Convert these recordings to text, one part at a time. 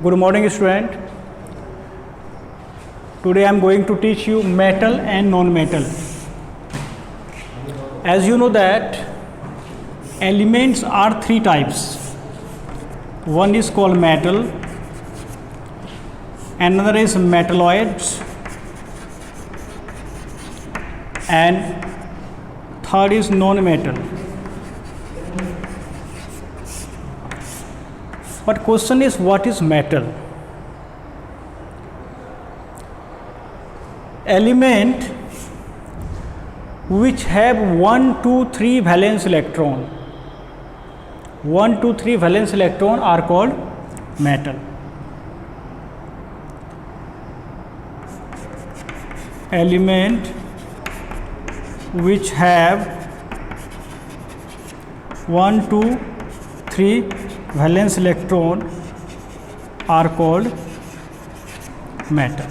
Good morning, student. Today I am going to teach you metal and non-metal. As you know that elements are three types. One is called metal, another is metalloids, and third is non-metal. But question is, what is metal? Element which have 1, 2, 3 valence electron. 1, 2, 3 valence electron are called metal. Element which have 1, 2, 3 valence electron are called metal.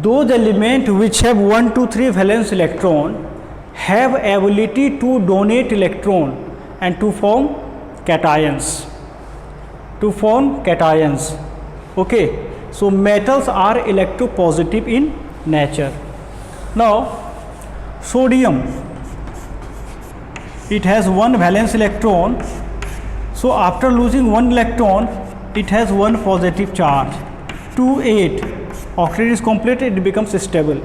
Those elements which have 1, 2, 3 valence electron have ability to donate electron and to form cations. Okay, so metals are electropositive in nature. Now, sodium, it has one valence electron, so after losing one electron it has one positive charge. 2, 8, octet is completed, it becomes stable.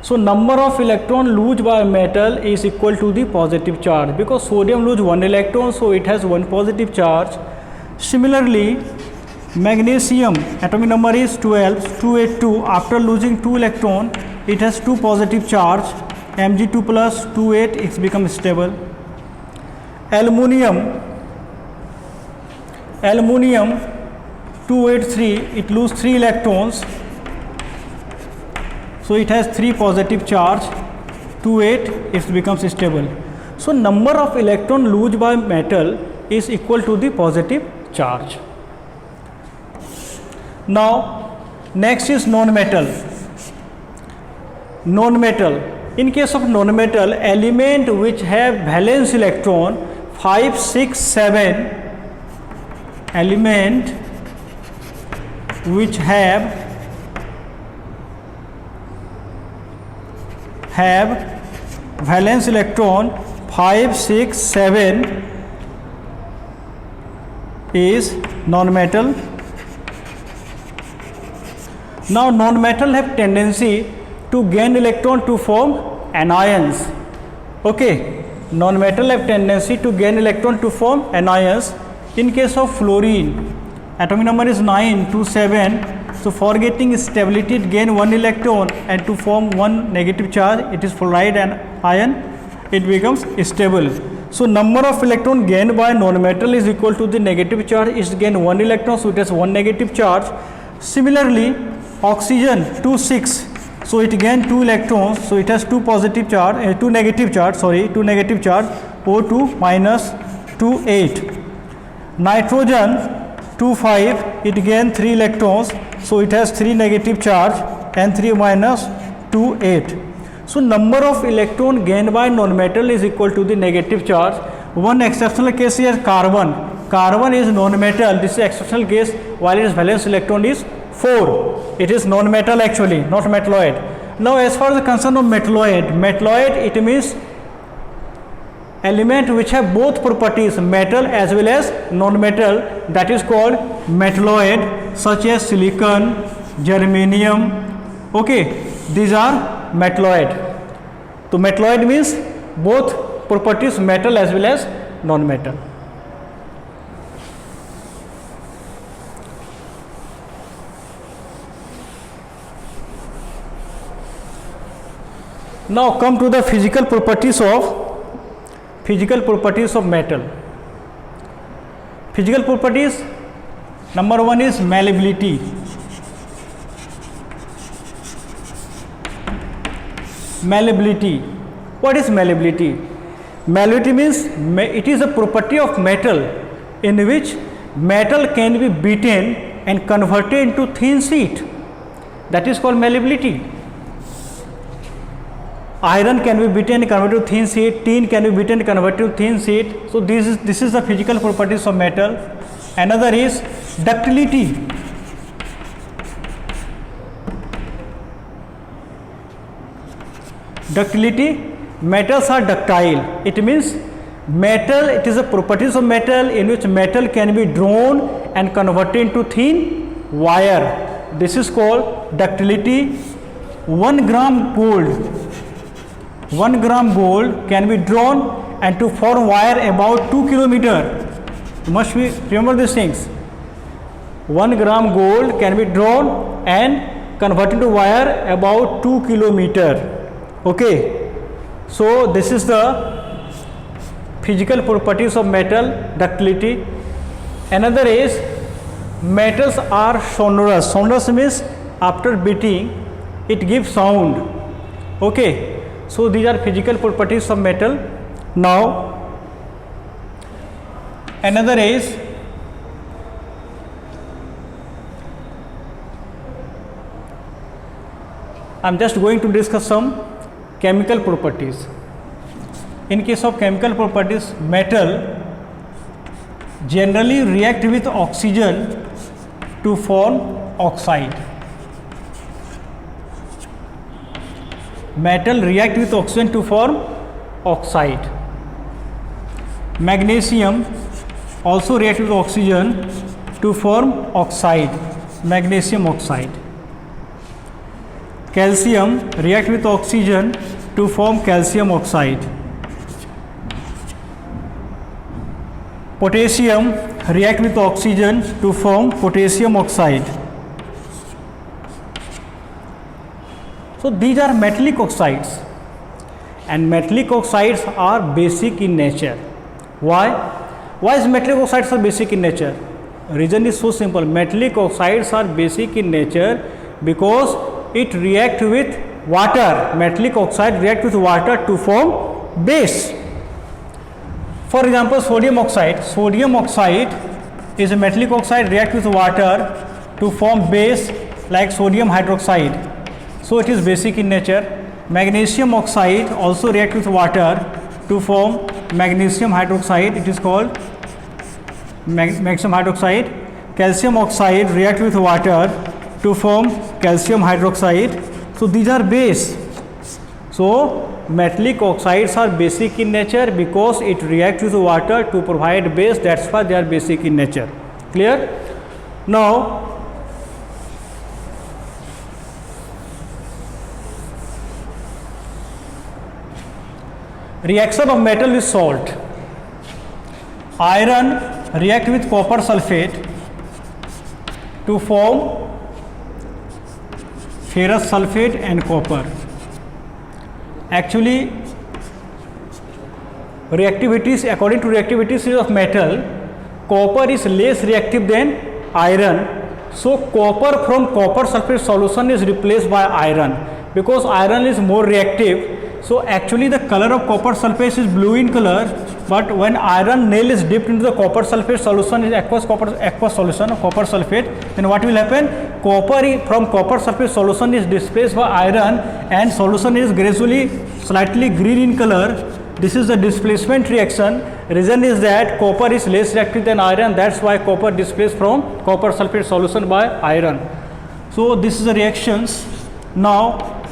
So number of electron lost by metal is equal to the positive charge, because sodium lose one electron, so it has one positive charge. Similarly, magnesium atomic number is 12, 282, after losing 2 electron it has 2 positive charge, Mg2 plus 28, it becomes stable. Aluminium 283, it loses 3 electrons, so it has 3 positive charge, 28, it becomes stable. So number of electron lost by metal is equal to the positive charge. Now next is non-metal. In case of non-metal, element which have valence electron 5, 6, 7, element which have valence electron 5, 6, 7 is non-metal. Now non-metal have tendency to gain electron to form anions. Okay, non-metal have tendency to gain electron to form anions. In case of fluorine, atomic number is 9, 2, 7, so for getting stability it gain 1 electron, and to form one negative charge, it is fluoride and ion, it becomes stable. So number of electron gained by non-metal is equal to the negative charge, it gain 1 electron, so it has 1 negative charge. Similarly, oxygen 2, 6, so it gain 2 electrons, so it has 2 negative charge, O2 minus 2, 8. Nitrogen 2, 5, it gain 3 electrons, so it has 3 negative charge, and 3 minus 2, 8. So number of electron gained by non-metal is equal to the negative charge. One exceptional case here, carbon. Carbon is non-metal, this is exceptional case, while its valence electron is 4. It is non-metal actually, not metalloid. Now as far as the concern of metalloid, it means element which have both properties, metal as well as non-metal, that is called metalloid, such as silicon, germanium. Okay, these are metalloid. So metalloid means both properties, metal as well as non-metal. Now come to the physical properties of metal. Physical properties, number 1 is malleability. What is malleability? Malleability means it is a property of metal in which metal can be beaten and converted into thin sheet. That is called malleability. Iron can be beaten and converted to thin sheet, tin can be beaten and converted to thin sheet. So this is the physical properties of metal. Another is ductility. Ductility, metals are ductile. It means metal, it is a properties of metal in which metal can be drawn and converted into thin wire. This is called ductility. 1 gram gold can be drawn and to form wire about 2 kilometer. You must be remember these things. 1 gram gold can be drawn and converted into wire about 2 kilometer. Okay, so this is the physical properties of metal, ductility. Another is metals are sonorous. Sonorous means after beating it gives sound. Okay, so these are physical properties of metal. Now another is I am just going to discuss some chemical properties. In case of chemical properties, metal generally react with oxygen to form oxide. Metal react with oxygen to form oxide. Magnesium also react with oxygen to form oxide, magnesium oxide. Calcium react with oxygen to form calcium oxide. Potassium react with oxygen to form potassium oxide. So these are metallic oxides, and metallic oxides are basic in nature. Why? Why is metallic oxides are basic in nature? Reason is so simple. Metallic oxides are basic in nature because it react with water. Metallic oxide react with water to form base. For example, sodium oxide. Sodium oxide is a metallic oxide react with water to form base like sodium hydroxide. So it is basic in nature. Magnesium oxide also react with water to form magnesium hydroxide. It is called magnesium hydroxide. Calcium oxide react with water to form calcium hydroxide. So these are base. So metallic oxides are basic in nature because it reacts with water to provide base. That's why they are basic in nature. Clear? Now reaction of metal with salt. Iron react with copper sulfate to form ferrous sulfate and copper. Actually, reactivities, according to reactivities of metal, copper is less reactive than iron. So copper from copper sulfate solution is replaced by iron because iron is more reactive. So actually the color of copper sulfate is blue in color, but when iron nail is dipped into the copper sulfate solution is aqueous solution of copper sulfate, then what will happen? Copper from copper sulfate solution is displaced by iron and solution is gradually slightly green in color. This is the displacement reaction. Reason is that copper is less reactive than iron. That's why copper displaced from copper sulfate solution by iron. So this is the reactions. Now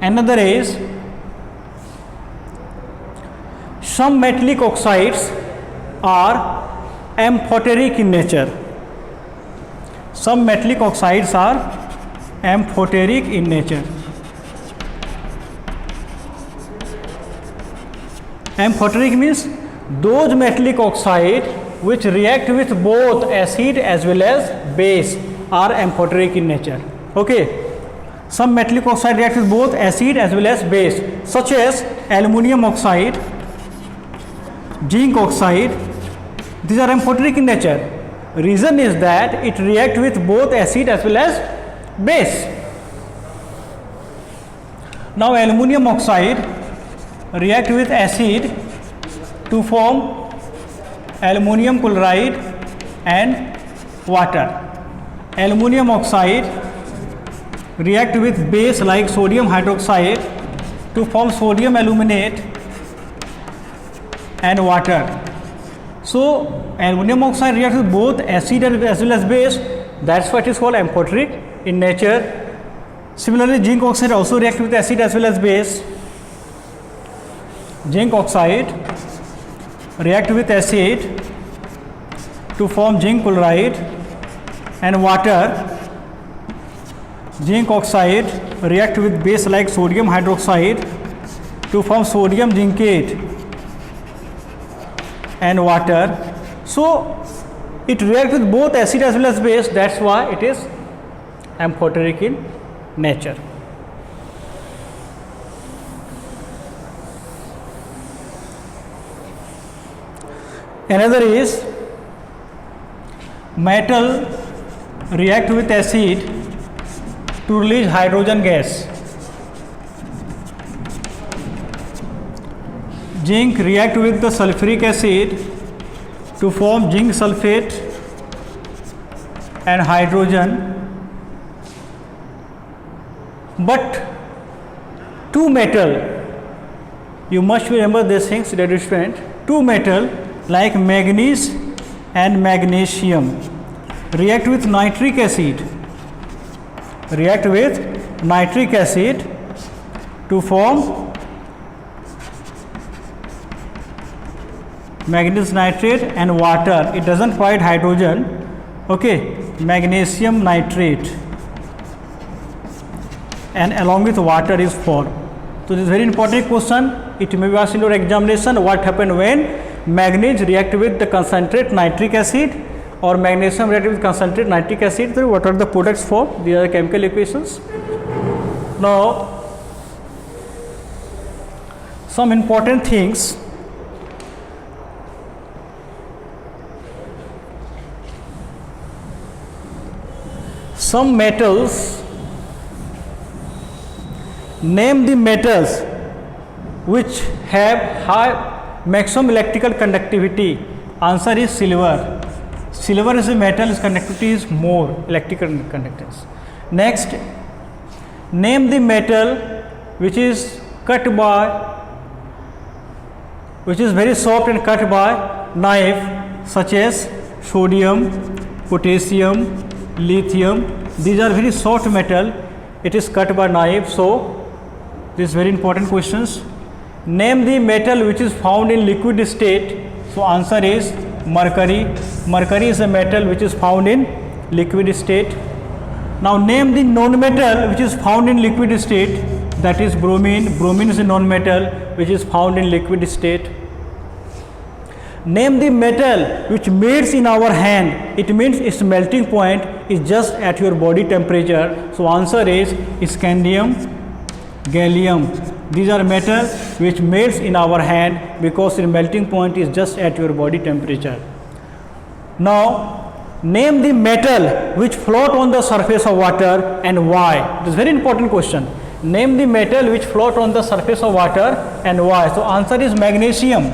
another is some metallic oxides are amphoteric in nature. Some metallic oxides are amphoteric in nature. Amphoteric means those metallic oxide which react with both acid as well as base are amphoteric in nature. Okay. Some metallic oxide react with both acid as well as base, such as aluminum oxide, zinc oxide. These are amphoteric in nature. Reason is that it reacts with both acid as well as base. Now aluminum oxide react with acid to form aluminum chloride and water. Aluminum oxide react with base like sodium hydroxide to form sodium aluminate and water. So aluminum oxide reacts with both acid as well as base. That's why it is called amphoteric in nature. Similarly, zinc oxide also reacts with acid as well as base. Zinc oxide react with acid to form zinc chloride and water. Zinc oxide react with base like sodium hydroxide to form sodium zincate and water. So it reacts with both acid as well as base. That's why it is amphoteric in nature. Another is metal react with acid to release hydrogen gas. Zinc react with the sulfuric acid to form zinc sulfate and hydrogen. But two metal, you must remember these things, that is different. Two metal like manganese and magnesium react with nitric acid. React with nitric acid to form manganese nitrate and water. It doesn't provide hydrogen. Okay, magnesium nitrate and along with water is formed. So this is very important question. It may be asked in your examination, what happened when manganese react with the concentrate nitric acid or magnesium react with concentrate nitric acid. So what are the products formed? These are the chemical equations. Now some important things. Some metals, name the metals which have high maximum electrical conductivity. Answer is silver. Silver is a metal, its conductivity is more, electrical conductance. Next, name the metal which is cut by, which is very soft and cut by knife, such as sodium, potassium, lithium. These are very soft metal, it is cut by knife. So this is very important questions. Name the metal which is found in liquid state. So answer is mercury. Mercury is a metal which is found in liquid state. Now name the non-metal which is found in liquid state, that is bromine. Bromine is a non-metal which is found in liquid state. Name the metal which melts in our hand. It means its melting point is just at your body temperature. So answer is scandium, gallium. These are metals which melts in our hand because its melting point is just at your body temperature. Now name the metal which float on the surface of water and why. It is very important question. Name the metal which float on the surface of water and why. So answer is magnesium.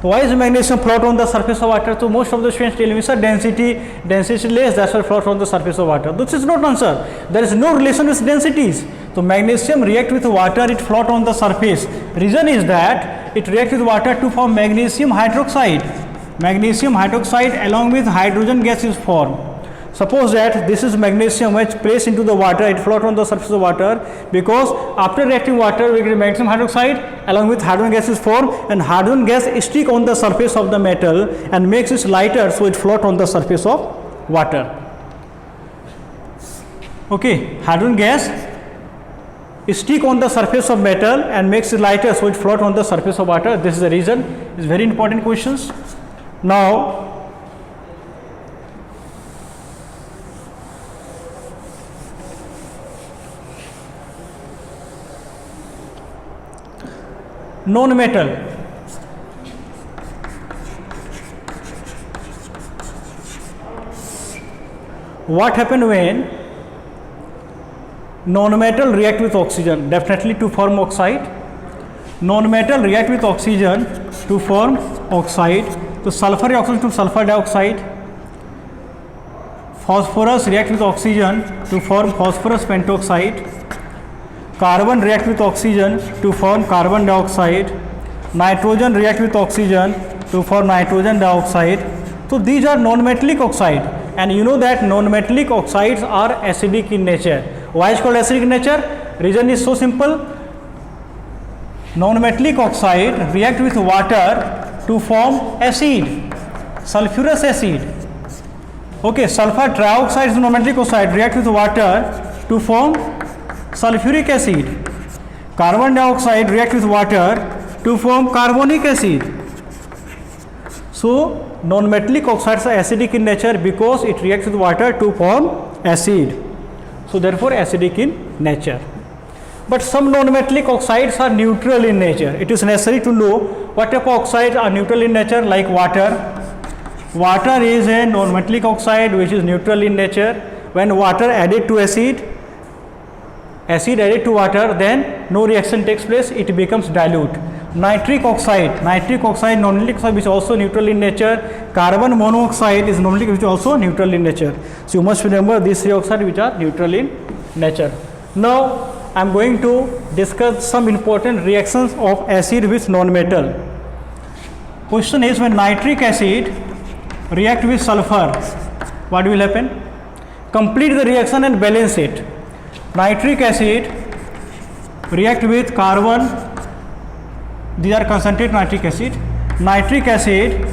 So why is magnesium float on the surface of water? So most of the students tell me, sir, density less, that's why float on the surface of water. This is not answer. There is no relation with densities. So magnesium react with water, it float on the surface. Reason is that it reacts with water to form magnesium hydroxide. Magnesium hydroxide along with hydrogen gas is formed. Suppose that this is magnesium which placed into the water, it float on the surface of water, because after reacting water we get magnesium hydroxide along with hydrogen gas is formed, and hydrogen gas stick on the surface of the metal and makes it lighter, so it float on the surface of water. Okay, hydrogen gas stick on the surface of metal and makes it lighter, so it float on the surface of water. This is the reason. It's very important questions. Now non-metal. What happened when non-metal react with oxygen? Definitely to form oxide. Non-metal react with oxygen to form oxide. So sulfur oxide to sulfur dioxide. Phosphorus react with oxygen to form phosphorus pentoxide. Carbon react with oxygen to form carbon dioxide. Nitrogen react with oxygen to form nitrogen dioxide. So these are non-metallic oxide, and you know that non-metallic oxides are acidic in nature. Why is called acidic in nature? Reason is so simple. Non-metallic oxide react with water to form acid, sulfurous acid. Okay, sulfur trioxide is non-metallic oxide, react with water to form sulfuric acid. Carbon dioxide react with water to form carbonic acid. So non-metallic oxides are acidic in nature because it reacts with water to form acid. So therefore acidic in nature. But some non-metallic oxides are neutral in nature. It is necessary to know what type of oxides are neutral in nature, like water. Water is a non-metallic oxide which is neutral in nature. When water added to acid added to water, then no reaction takes place, it becomes dilute. Nitric oxide non-metallic oxide which is also neutral in nature. Carbon monoxide is non-metallic which is also neutral in nature. So you must remember these three oxides which are neutral in nature. Now I am going to discuss some important reactions of acid with non-metal. Question is, when nitric acid react with sulfur, what will happen? Complete the reaction and balance it. Nitric acid react with carbon, these are concentrated nitric acid. Nitric acid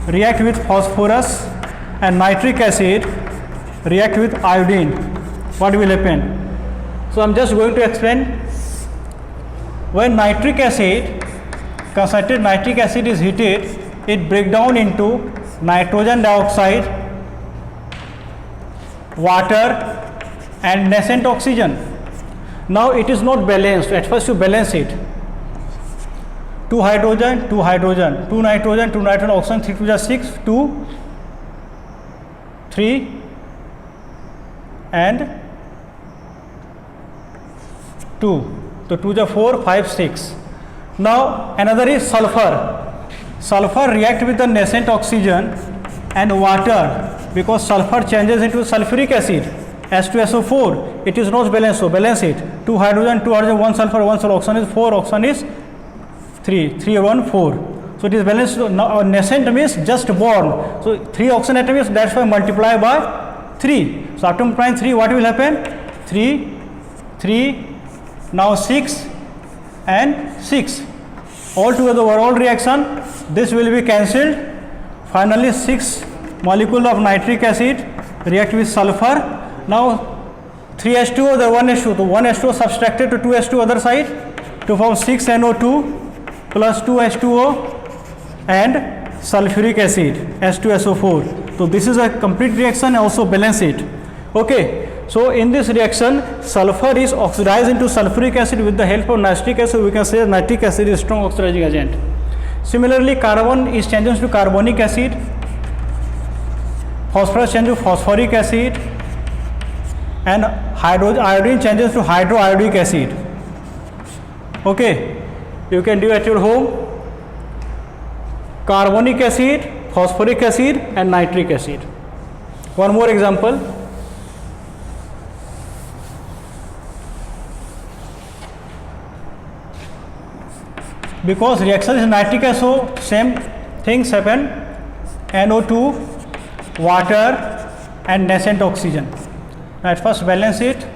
react with phosphorus, and nitric acid react with iodine. What will happen? So I am just going to explain. When nitric acid, concentrated nitric acid is heated, it breaks down into nitrogen dioxide, water and nascent oxygen. Now it is not balanced. At first you balance it. 2 hydrogen, 2 hydrogen, 2 nitrogen, 2 nitrogen, oxygen, 3 to the 6, 2, 3 and 2. So 2 the 4, 5, 6. Now another is sulfur. Sulfur react with the nascent oxygen and water, because sulfur changes into sulfuric acid, H2SO4. It is not balanced, so balance it. 2 hydrogen, 2 hydrogen, 1 sulfur, 1 sulfur, oxygen is 4, oxygen is 3, 3, 1, 4. So it is balanced. Now nascent means just born. So 3 oxygen atoms, that's why multiply by 3. So after multiplying 3, what will happen? 3, 3, now 6 and 6. All together overall reaction, this will be cancelled. Finally 6 molecule of nitric acid react with sulfur. Now 3H2O, the 1H2O. So 1H2O subtracted to 2H2 other side to form 6NO2 plus 2H2O and sulfuric acid, H2SO4. So this is a complete reaction, also balance it. Okay. So in this reaction, sulfur is oxidized into sulfuric acid with the help of nitric acid. We can say nitric acid is strong oxidizing agent. Similarly, carbon is changed to carbonic acid, phosphorus changes to phosphoric acid, and iodine changes to hydroiodic acid. Okay, you can do at your home. Carbonic acid, phosphoric acid and nitric acid. One more example. Because reaction is nitric acid, so same things happen. NO2, water and nascent oxygen. Now at first balance it.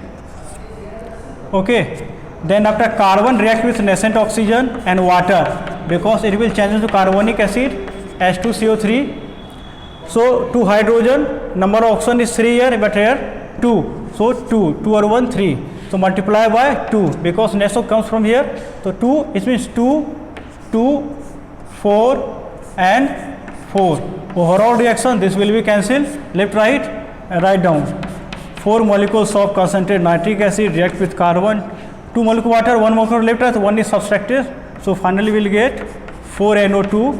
Okay. Then after carbon react with nascent oxygen and water, because it will change into carbonic acid, H2CO3. So 2 hydrogen, number of oxygen is 3 here, but here 2. So 2 or 1, 3. So multiply by 2, because nascent comes from here. So 2, it means 2, 2, 4 and 4. Overall reaction, this will be cancelled. Left, right and write down. 4 molecules of concentrated nitric acid react with carbon. 2 molecule water, 1 molecule left, right, 1 is subtracted. So finally we will get 4NO2,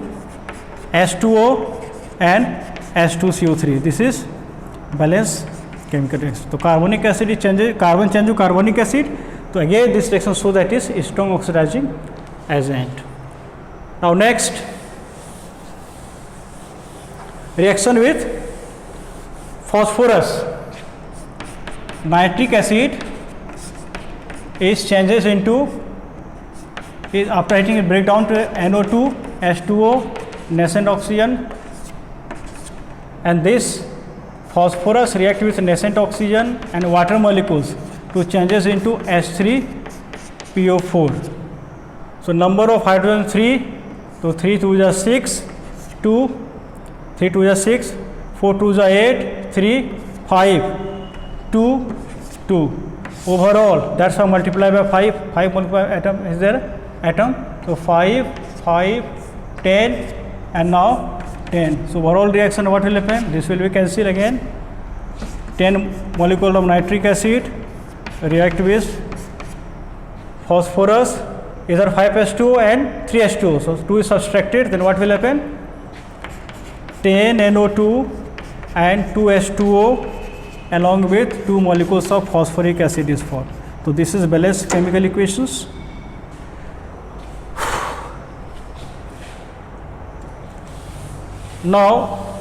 H2O and H2CO3. This is balanced chemical reaction. So carbonic acid is changed, carbon change to carbonic acid. So again this reaction shows that is strong oxidizing agent. Now next, reaction with phosphorus. Nitric acid is changes into, after heating it break down to NO2, H2O nascent oxygen, and this phosphorus react with nascent oxygen and water molecules to changes into H3PO4. So number of hydrogen 3, so 3 2 is 6, 2, 3 2 is 6, 4 2 is 8, 3, 5, 2, 2. Overall, that's how multiply by 5 multiply atom is there, atom. So 5, 5, 10, and now 10. So overall reaction what will happen? This will be cancelled again. 10 molecule of nitric acid react with phosphorus, either 5H2O and 3H2O. So 2 is subtracted, then what will happen? 10 NO2 and 2H2O along with 2 molecules of phosphoric acid is formed. So this is balanced chemical equations. Now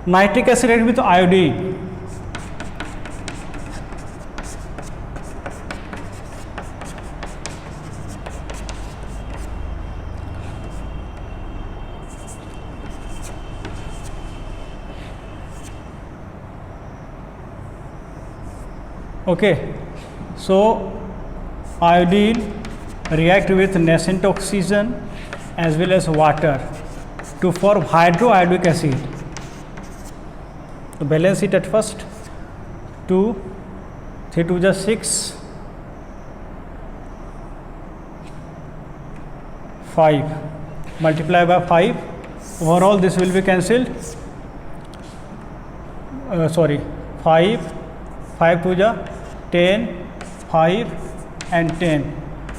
nitric acid react with iodine. Okay, so iodine react with nascent oxygen as well as water to form hydroiodic acid. So balance it at first. 2, 3 2 is 6, 5, multiply by 5. Overall this will be cancelled. 5, 5 2 is 10, 5 and 10.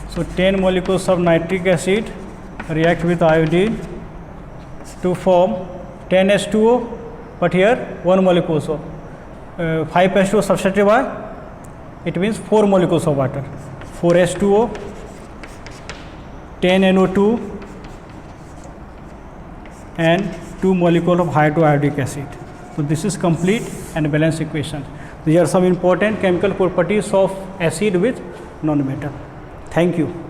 So 10 molecules of nitric acid react with iodine to form 10H2O, but here 1 molecule. So 5H2O substituted by, it means 4 molecules of water. 4H2O, 10 NO2 and 2 molecules of hydroiodic acid. So this is complete and balanced equation. These are some important chemical properties of acid with non-metal. Thank you.